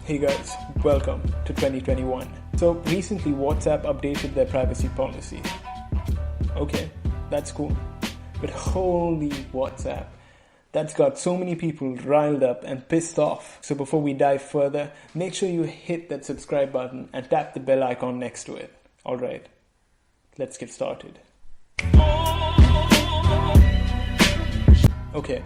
Hey guys, welcome to 2021. So recently WhatsApp updated their privacy policy. Okay, that's cool. But holy WhatsApp, that's got so many people riled up and pissed off. So before we dive further, make sure you hit that subscribe button and tap the bell icon next to it. Alright, let's get started. Okay,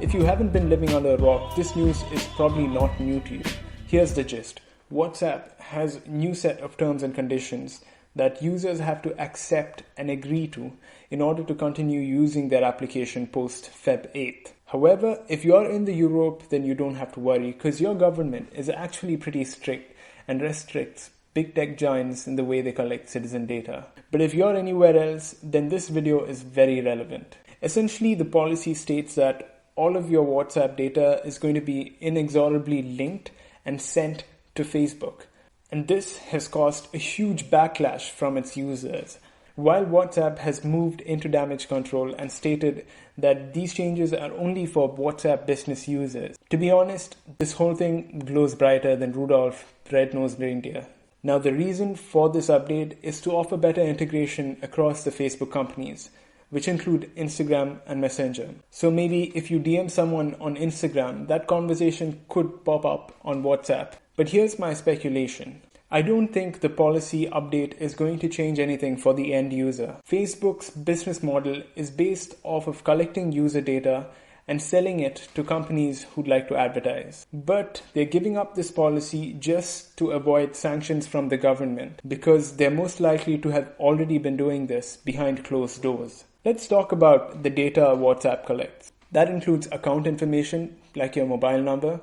if you haven't been living under a rock, this news is probably not new to you. Here's the gist. WhatsApp has a new set of terms and conditions that users have to accept and agree to in order to continue using their application post Feb 8th. However, if you're in the Europe, then you don't have to worry because your government is actually pretty strict and restricts big tech giants in the way they collect citizen data. But if you're anywhere else, then this video is very relevant. Essentially, the policy states that all of your WhatsApp data is going to be inexorably linked and sent to Facebook. And this has caused a huge backlash from its users. While WhatsApp has moved into damage control and stated that these changes are only for WhatsApp business users, to be honest, this whole thing glows brighter than Rudolph the Red-Nosed Reindeer. Now the reason for this update is to offer better integration across the Facebook companies, which include Instagram and Messenger. So maybe if you DM someone on Instagram, that conversation could pop up on WhatsApp. But here's my speculation. I don't think the policy update is going to change anything for the end user. Facebook's business model is based off of collecting user data and selling it to companies who'd like to advertise. But they're giving up this policy just to avoid sanctions from the government because they're most likely to have already been doing this behind closed doors. Let's talk about the data WhatsApp collects. That includes account information like your mobile number,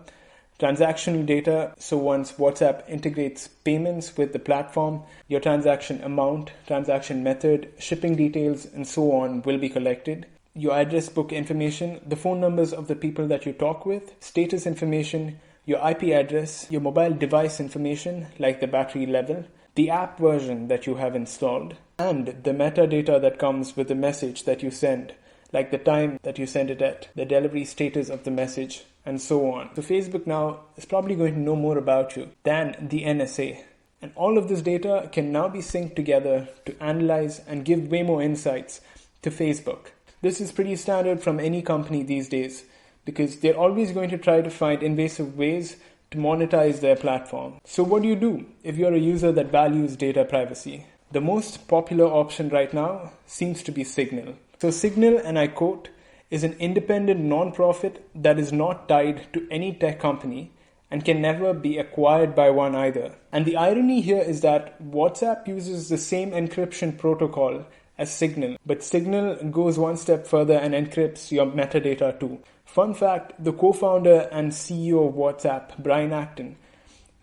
transactional data, so once WhatsApp integrates payments with the platform, your transaction amount, transaction method, shipping details, and so on will be collected. Your address book information, the phone numbers of the people that you talk with, status information, your IP address, your mobile device information like the battery level, the app version that you have installed, and the metadata that comes with the message that you send, like the time that you send it at, the delivery status of the message, and so on. So Facebook now is probably going to know more about you than the NSA. And all of this data can now be synced together to analyze and give way more insights to Facebook. This is pretty standard from any company these days because they're always going to try to find invasive ways to monetize their platform. So what do you do if you're a user that values data privacy? The most popular option right now seems to be Signal. So Signal, and I quote, is an independent non-profit that is not tied to any tech company and can never be acquired by one either. And the irony here is that WhatsApp uses the same encryption protocol as Signal, but Signal goes one step further and encrypts your metadata too. Fun fact, the co-founder and CEO of WhatsApp, Brian Acton,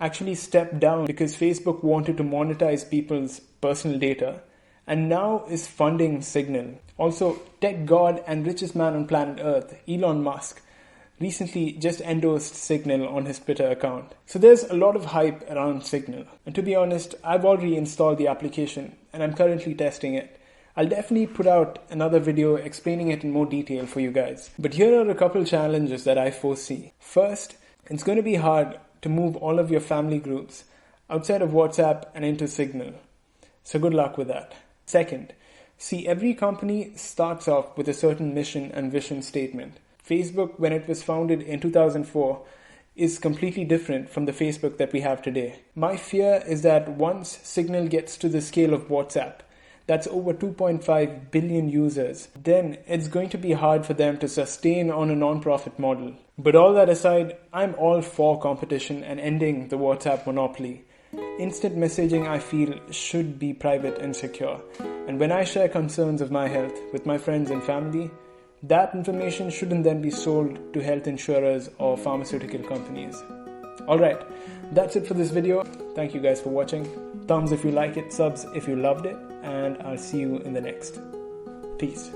actually stepped down because Facebook wanted to monetize people's personal data and now is funding Signal. Also, tech god and richest man on planet Earth, Elon Musk, recently just endorsed Signal on his Twitter account. So there's a lot of hype around Signal. And to be honest, I've already installed the application and I'm currently testing it. I'll definitely put out another video explaining it in more detail for you guys. But here are a couple challenges that I foresee. First, it's going to be hard to move all of your family groups outside of WhatsApp and into Signal. So good luck with that. Second, see, every company starts off with a certain mission and vision statement. Facebook, when it was founded in 2004, is completely different from the Facebook that we have today. My fear is that once Signal gets to the scale of WhatsApp, that's over 2.5 billion users, then it's going to be hard for them to sustain on a non-profit model. But all that aside, I'm all for competition and ending the WhatsApp monopoly. Instant messaging, I feel, should be private and secure. And when I share concerns of my health with my friends and family, that information shouldn't then be sold to health insurers or pharmaceutical companies. Alright, that's it for this video. Thank you guys for watching. Thumbs if you like it, subs if you loved it, and I'll see you in the next. Peace.